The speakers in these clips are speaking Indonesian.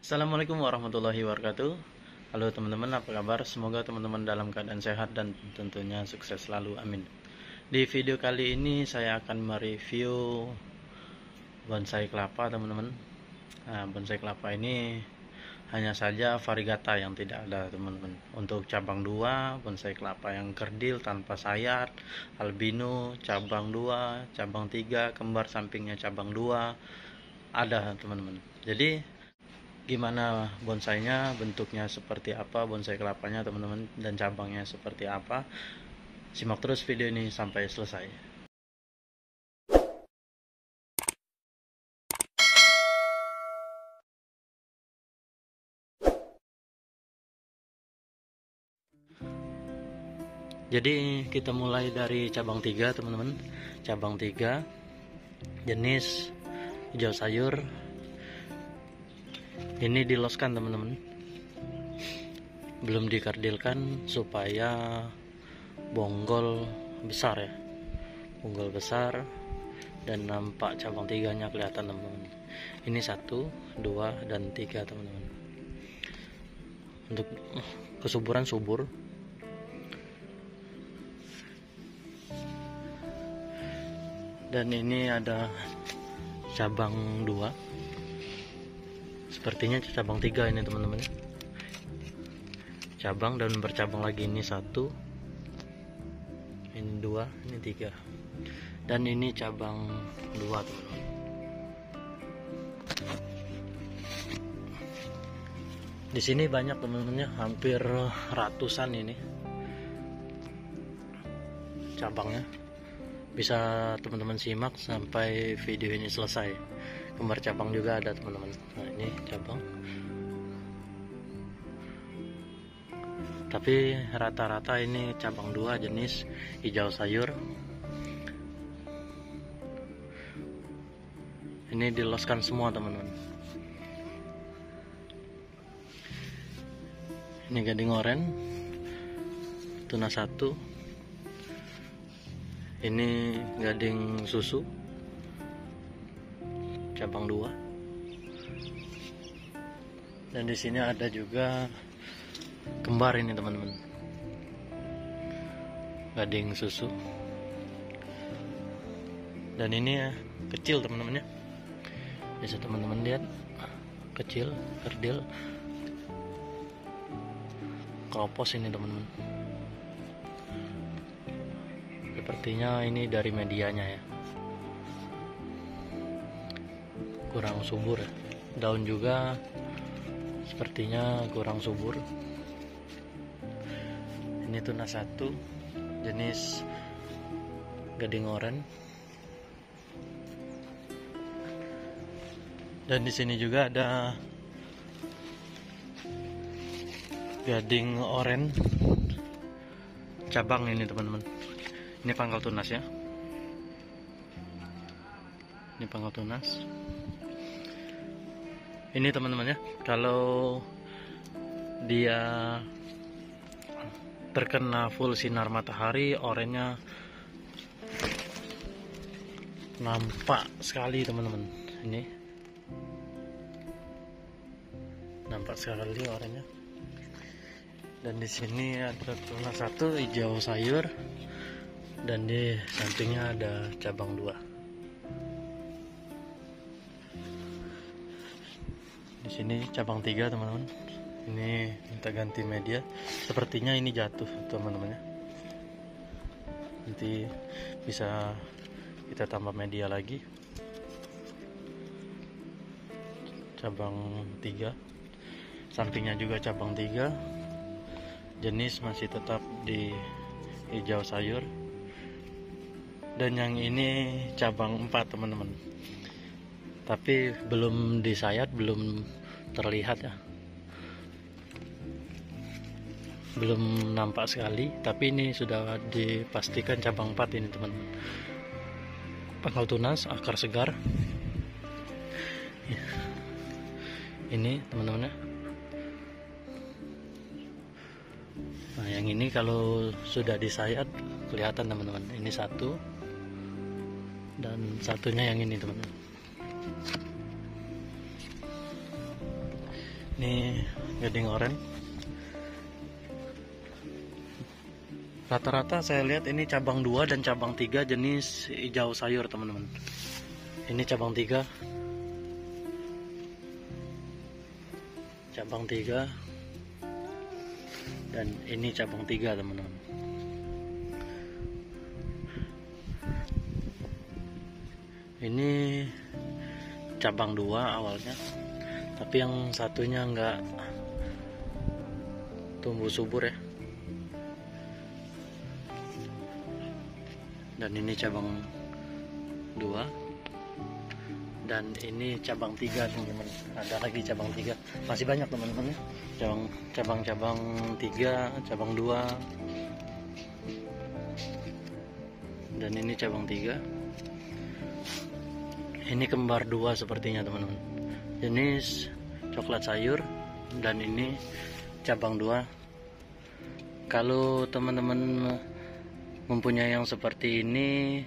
Assalamualaikum warahmatullahi wabarakatuh. Halo teman-teman, apa kabar? Semoga teman-teman dalam keadaan sehat dan tentunya sukses selalu, amin. Di video kali ini saya akan mereview bonsai kelapa, teman-teman. Nah, bonsai kelapa ini hanya saja variegata yang tidak ada, teman-teman. Untuk cabang 2, bonsai kelapa yang kerdil tanpa sayat, albino, cabang 2, cabang 3, kembar sampingnya cabang 2 ada, teman-teman. Jadi gimana bonsainya, bentuknya seperti apa bonsai kelapanya, teman-teman, dan cabangnya seperti apa, simak terus video ini sampai selesai. Jadi kita mulai dari cabang 3, teman-teman. Cabang 3 jenis hijau sayur. Ini diloskan, teman-teman, belum dikerdilkan supaya bonggol besar ya, bonggol besar dan nampak cabang 3-nya kelihatan, teman-teman. Ini 1, 2, dan 3, teman-teman. Untuk kesuburan subur. Dan ini ada cabang 2. Sepertinya cabang 3 ini, teman-teman. Cabang dan bercabang lagi, ini 1, ini 2, ini 3. Dan ini cabang 2, teman-teman. Di sini banyak, teman-teman, hampir ratusan ini cabangnya. Bisa teman-teman simak sampai video ini selesai. Kembar cabang juga ada, teman-teman. Nah, ini cabang. Tapi rata-rata ini cabang 2 jenis hijau sayur. Ini diloskan semua, teman-teman. Ini gading oren, tuna 1. Ini gading susu, cabang 2. Dan di sini ada juga kembar ini, teman-teman, gading susu. Dan ini ya, kecil, teman-teman ya. Bisa teman-teman lihat, kecil, kerdil, kropos ini, teman-teman. Sepertinya ini dari medianya ya, kurang subur ya. Daun juga sepertinya kurang subur. Ini tuna 1 jenis gading oren. Dan di sini juga ada gading oren cabang ini, teman-teman. Ini pangkal tunas ya. Ini pangkal tunas. Ini, teman-teman ya, kalau dia terkena full sinar matahari, orennya nampak sekali, teman-teman. Ini nampak sekali orennya. Dan di sini ada tuna 1 hijau sayur. Dan di sampingnya ada cabang 2. Di sini cabang 3, teman-teman. Ini minta ganti media. Sepertinya ini jatuh, teman-teman ya. Nanti bisa kita tambah media lagi. Cabang 3. Sampingnya juga cabang 3. Jenis masih tetap di hijau sayur. Dan yang ini cabang 4, teman-teman. Tapi belum disayat, belum terlihat ya. Belum nampak sekali, tapi ini sudah dipastikan cabang 4 ini, teman-teman. Pangkal tunas, akar segar. Ini, teman-teman ya. Nah, yang ini kalau sudah disayat kelihatan, teman-teman. Ini 1 dan satunya yang ini, teman-teman. Ini gading oren. Rata-rata saya lihat ini cabang 2 dan cabang 3 jenis hijau sayur, teman-teman. Ini cabang 3. Cabang 3. Dan ini cabang 3, teman-teman. Ini cabang 2 awalnya, tapi yang satunya enggak tumbuh subur ya. Dan ini cabang 2 dan ini cabang 3, teman-teman. Ada lagi cabang 3, masih banyak, teman-teman ya. Cabang 3, cabang 2, dan ini cabang 3. Ini kembar 2 sepertinya, teman-teman. Jenis coklat sayur, dan ini cabang 2. Kalau teman-teman mempunyai yang seperti ini,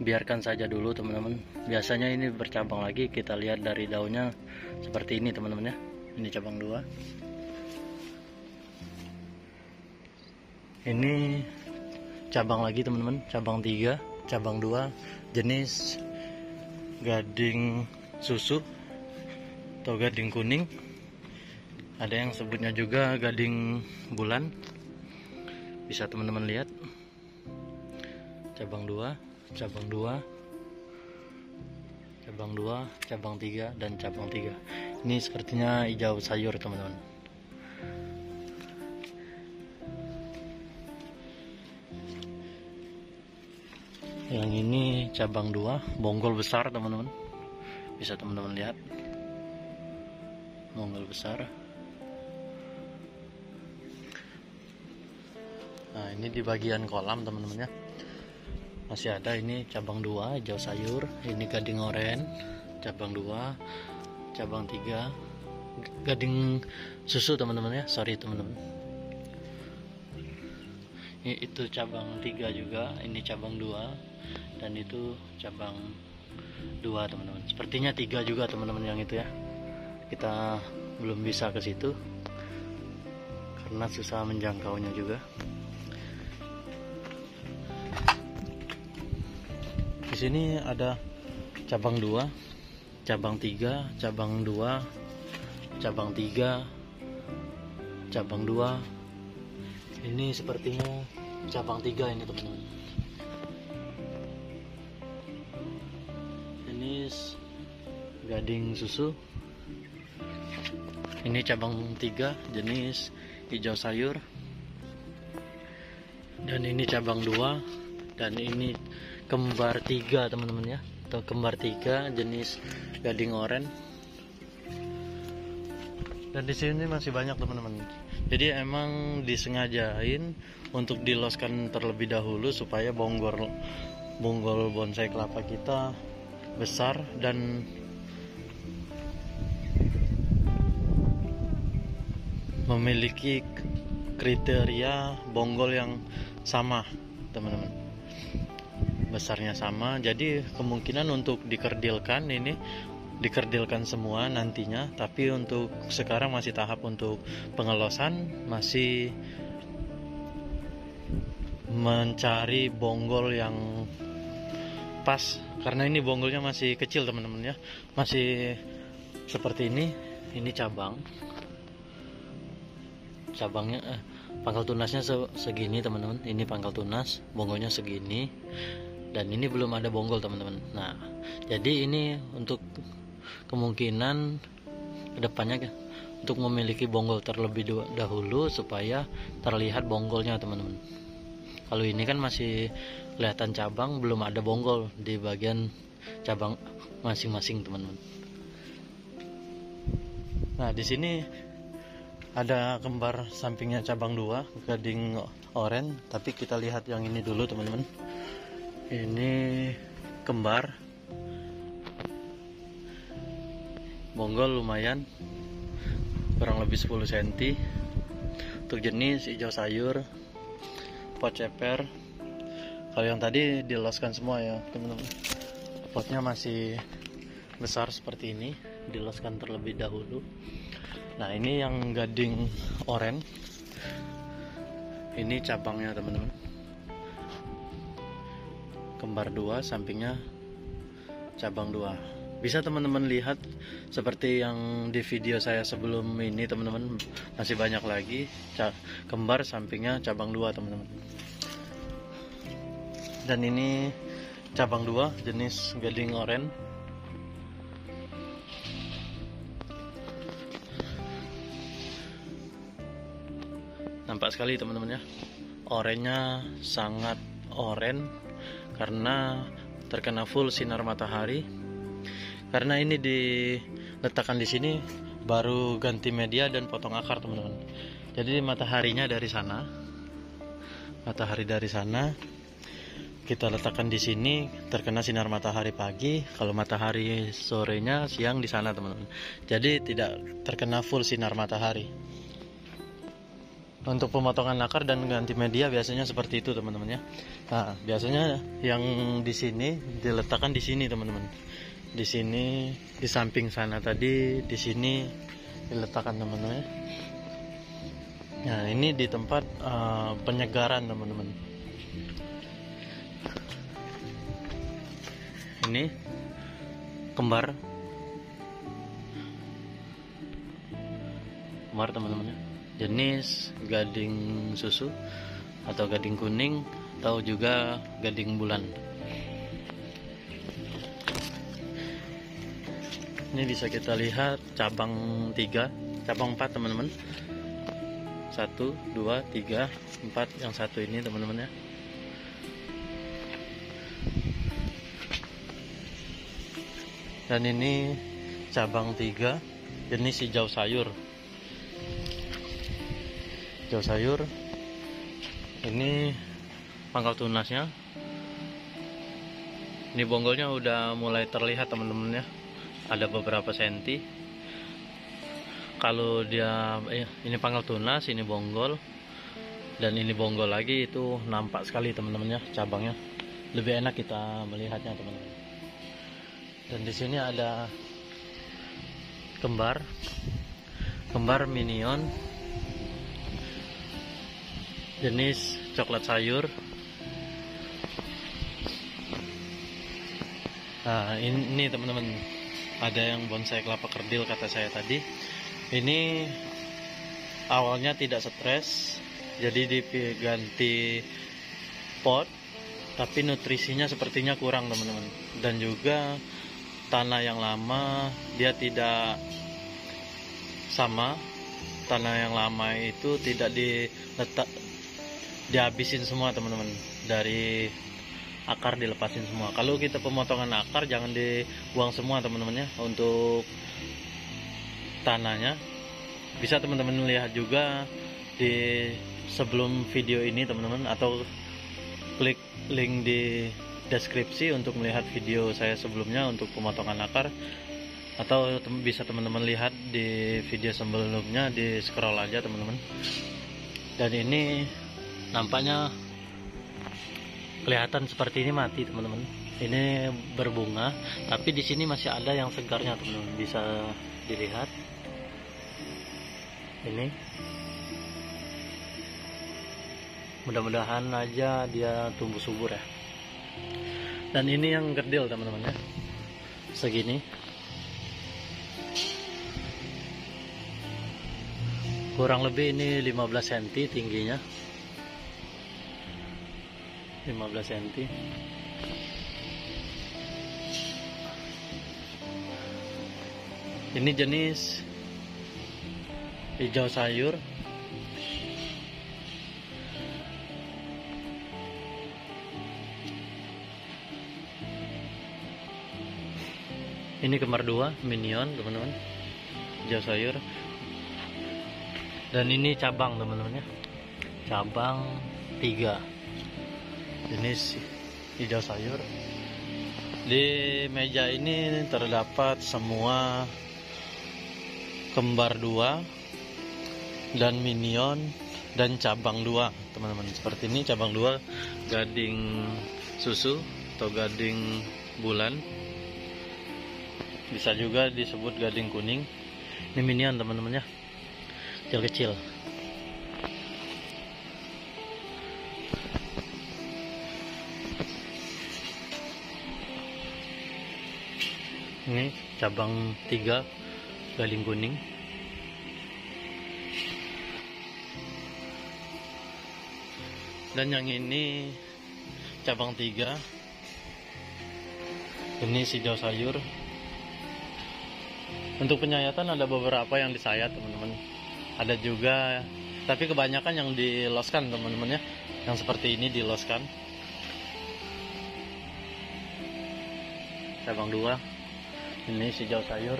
biarkan saja dulu, teman-teman. Biasanya ini bercabang lagi, kita lihat dari daunnya seperti ini, teman-teman ya. Ini cabang 2. Ini cabang lagi, teman-teman, cabang 3, cabang 2, jenis gading susu atau gading kuning. Ada yang sebutnya juga gading bulan, bisa teman-teman lihat. Cabang 2, cabang 2, cabang 2, cabang 3, dan cabang 3. Ini sepertinya hijau sayur, teman-teman. Yang ini cabang 2, bonggol besar, teman-teman. Bisa teman-teman lihat. Bonggol besar. Nah, ini di bagian kolam, teman-teman ya. Masih ada ini cabang 2 hijau sayur, ini gading oren, cabang 2, cabang 3, gading susu, teman-teman ya. Sorry, teman-teman. Itu cabang 3 juga, ini cabang 2, dan itu cabang 2, teman-teman. Sepertinya 3 juga, teman-teman, yang itu ya. Kita belum bisa ke situ karena susah menjangkaunya juga. Di sini ada cabang 2, cabang 3, cabang 2, cabang 3, cabang 2. Ini sepertinya cabang 3 ini, teman-teman. Ini gading susu. Ini cabang 3 jenis hijau sayur. Dan ini cabang 2, dan ini kembar 3, teman-teman ya, atau kembar 3 jenis gading oren. Dan di sini masih banyak, teman-teman. Jadi emang disengajain untuk diloskan terlebih dahulu supaya bonggol bonsai kelapa kita besar dan memiliki kriteria bonggol yang sama, teman-teman. Besarnya sama, jadi kemungkinan untuk dikerdilkan semua nantinya, tapi untuk sekarang masih tahap untuk pengelosan, masih mencari bonggol yang pas, karena ini bonggolnya masih kecil, teman-teman ya, masih seperti ini cabangnya, pangkal tunasnya segini, teman-teman. Ini pangkal tunas, bonggolnya segini. Dan ini belum ada bonggol, teman-teman. Nah, jadi ini untuk kemungkinan kedepannya untuk memiliki bonggol terlebih dahulu supaya terlihat bonggolnya, teman-teman. Kalau ini kan masih kelihatan cabang, belum ada bonggol di bagian cabang masing-masing, teman-teman. Nah, di sini ada kembar sampingnya cabang 2 gading oren, tapi kita lihat yang ini dulu, teman-teman. Ini kembar, bonggol lumayan, kurang lebih 10 cm. Untuk jenis hijau sayur, pot ceper. Kalau yang tadi diloskan semua ya, teman-teman. Potnya masih besar seperti ini, diloskan terlebih dahulu. Nah, ini yang gading oren. Ini cabangnya teman-teman. Kembar 2, sampingnya cabang 2. Bisa teman-teman lihat seperti yang di video saya sebelum ini teman-teman, masih banyak lagi kembar, sampingnya cabang 2 teman-teman. Dan ini cabang 2 jenis gading oren. Nampak sekali teman-teman ya, orennya sangat oren karena terkena full sinar matahari. Karena ini diletakkan di sini baru ganti media dan potong akar teman-teman. Jadi mataharinya dari sana, matahari dari sana kita letakkan di sini, terkena sinar matahari pagi. Kalau matahari sorenya siang di sana teman-teman. Jadi tidak terkena full sinar matahari. Untuk pemotongan akar dan ganti media biasanya seperti itu teman-teman ya. Nah, biasanya yang di sini diletakkan di sini teman-teman. Di sini, di samping sana tadi, di sini diletakkan teman-teman. Nah, ini di tempat penyegaran teman-teman. Ini kembar teman-teman ya. Jenis gading susu atau gading kuning atau juga gading bulan. Ini bisa kita lihat cabang 3, cabang 4 teman-teman. 1, 2, 3, 4, yang satu ini teman-teman ya. Dan ini cabang 3 jenis hijau sayur. Hijau sayur. Ini pangkal tunasnya. Ini bonggolnya udah mulai terlihat teman-teman ya. Ada beberapa senti. Kalau dia ini pangkal tunas, ini bonggol, dan ini bonggol lagi, itu nampak sekali teman-teman ya cabangnya. Lebih enak kita melihatnya teman-teman. Dan di sini ada kembar minion jenis coklat sayur. Nah, ini teman-teman, ada yang bonsai kelapa kerdil kata saya tadi. Ini awalnya tidak stres, jadi diganti pot, tapi nutrisinya sepertinya kurang teman-teman. Dan juga tanah yang lama dia tidak sama. Tanah yang lama itu tidak dihabisin semua teman-teman, dari akar dilepasin semua. Kalau kita pemotongan akar jangan dibuang semua teman-teman ya. Untuk tanahnya bisa teman-teman lihat juga di sebelum video ini teman-teman, atau klik link di deskripsi untuk melihat video saya sebelumnya untuk pemotongan akar, atau bisa teman-teman lihat di video sebelumnya, di scroll aja teman-teman. Dan ini nampaknya kelihatan seperti ini mati teman-teman. Ini berbunga, tapi di sini masih ada yang segarnya teman-teman, bisa dilihat. Ini mudah-mudahan aja dia tumbuh subur ya. Dan ini yang kerdil teman-teman ya, segini, kurang lebih ini 15 cm tingginya, 15 cm. Ini jenis hijau sayur. Ini kembar 2 minion teman-teman, hijau sayur. Dan ini cabang teman-teman ya, cabang 3 jenis hijau sayur. Di meja ini terdapat semua kembar 2 dan minion dan cabang 2 teman-teman. Seperti ini cabang 2 gading susu atau gading bulan, bisa juga disebut gading kuning. Ini minion teman-teman ya. kecil-kecil. Ini cabang 3 gading kuning. Dan yang ini cabang 3. Ini hijau sayur. Untuk penyayatan ada beberapa yang disayat, teman-teman. Ada juga, tapi kebanyakan yang diloskan, teman-teman ya. Yang seperti ini diloskan. Cabang 2. Ini hijau sayur.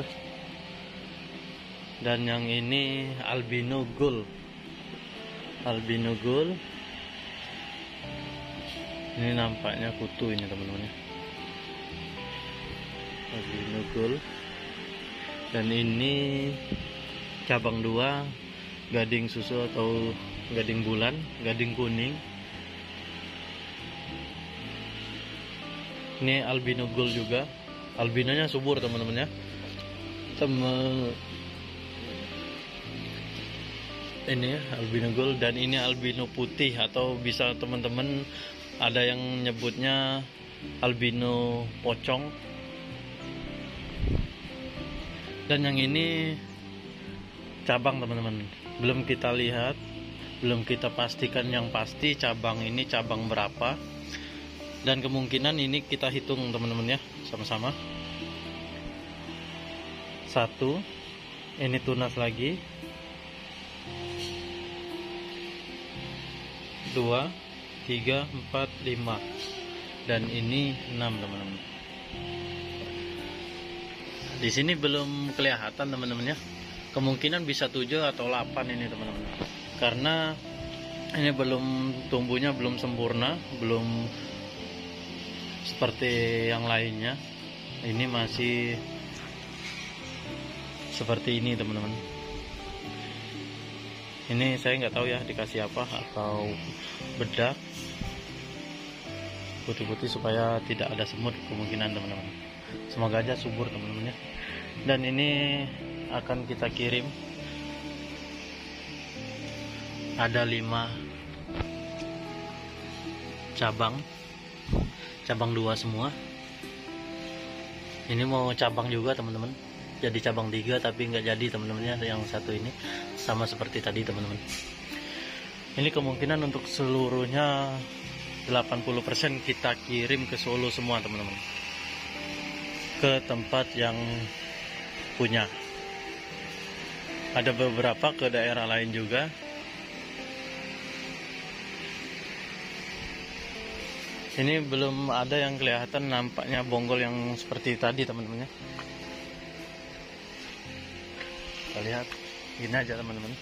Dan yang ini albino gold. Albino gold. Ini nampaknya kutu ini, teman-teman ya. Albino gold. Dan ini cabang 2 gading susu atau gading bulan, gading kuning. Ini albino gold juga. Albinonya subur, teman-teman ya. Ini albino gold. Dan ini albino putih, atau bisa teman-teman ada yang nyebutnya albino pocong. Dan yang ini cabang, teman-teman. Belum kita lihat, belum kita pastikan yang pasti cabang ini cabang berapa. Dan kemungkinan ini kita hitung, teman-teman ya, sama-sama. 1. Ini tunas lagi. 2, 3, 4, 5. Dan ini 6, teman-teman. Di sini belum kelihatan, teman-teman ya. Kemungkinan bisa 7 atau 8 ini, teman-teman. Karena ini belum tumbuhnya belum sempurna, belum seperti yang lainnya. Ini masih seperti ini, teman-teman. Ini saya nggak tahu ya dikasih apa, atau bedak putih-putih supaya tidak ada semut kemungkinan, teman-teman. Semoga aja subur, teman-teman ya. Dan ini akan kita kirim. Ada 5 cabang. Cabang 2 semua. Ini mau cabang juga, teman-teman. Jadi cabang 3 tapi nggak jadi, teman-teman ya. Yang satu ini sama seperti tadi, teman-teman. Ini kemungkinan untuk seluruhnya 80% kita kirim ke Solo semua, teman-teman. Ke tempat yang punya. Ada beberapa ke daerah lain juga. Ini belum ada yang kelihatan nampaknya bonggol yang seperti tadi, teman-teman ya. Kita lihat gini aja, teman-teman.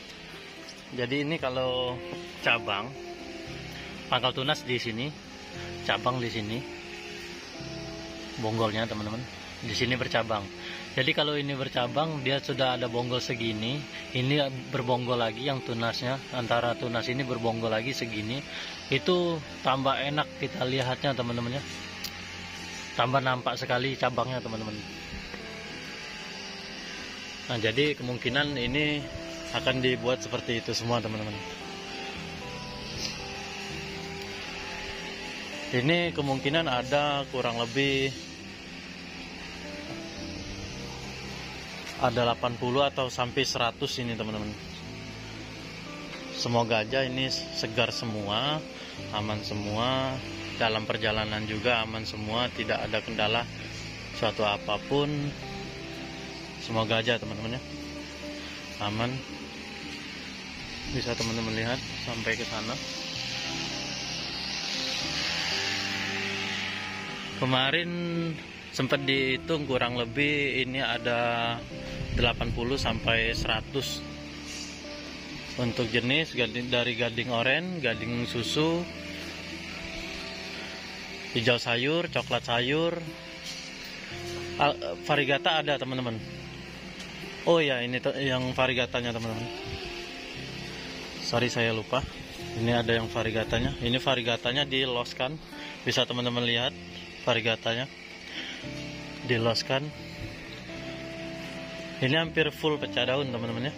Jadi ini kalau cabang, pangkal tunas di sini, cabang di sini, bonggolnya, teman-teman. Di sini bercabang. Jadi kalau ini bercabang, dia sudah ada bonggol segini. Ini berbonggol lagi yang tunasnya, antara tunas ini berbonggol lagi segini. Itu tambah enak kita lihatnya, teman-teman ya. Tambah nampak sekali cabangnya, teman-teman. Nah, jadi kemungkinan ini akan dibuat seperti itu semua, teman-teman. Ini kemungkinan ada kurang lebih ada 80 atau sampai 100 ini, teman-teman. Semoga aja ini segar semua, aman semua, dalam perjalanan juga aman semua, tidak ada kendala suatu apapun. Semoga aja, teman-teman ya, aman. Bisa teman-teman lihat sampai ke sana. Kemarin sempat dihitung kurang lebih ini ada 80 sampai 100 untuk jenis gading, dari gading oranye, gading susu, hijau sayur, coklat sayur, variegata ada, teman-teman. Oh ya, ini yang variegatanya, teman-teman. Sorry saya lupa. Ini ada yang variegatanya. Ini variegatanya diloskan. Bisa teman-teman lihat variegatanya diloskan. Ini hampir full pecah daun, teman-teman ya.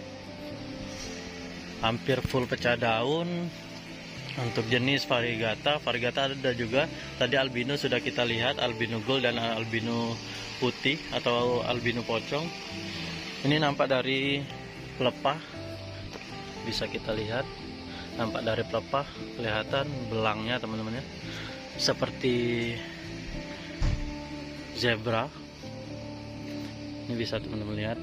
hampir full pecah daun. Untuk jenis variegata ada juga. Tadi albino sudah kita lihat, albino gold dan albino putih atau albino pocong. Ini nampak dari pelepah, bisa kita lihat, nampak dari pelepah kelihatan belangnya teman-teman ya, seperti zebra. Ini bisa teman-teman lihat.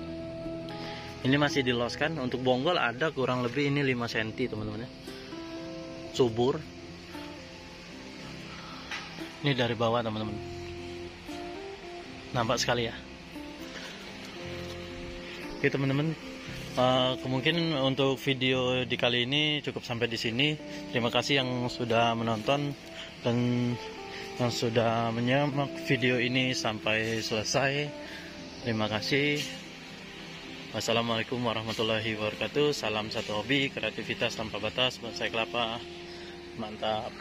Ini masih diloskan. Untuk bonggol ada kurang lebih ini 5 cm teman-teman ya, subur. Ini dari bawah teman-teman, nampak sekali ya. Oke teman-teman, kemungkinan untuk video di kali ini cukup sampai di sini. Terima kasih yang sudah menonton dan yang sudah menyimak video ini sampai selesai. Terima kasih. Wassalamualaikum warahmatullahi wabarakatuh. Salam satu hobi, kreativitas tanpa batas, bonsai kelapa. Mantap.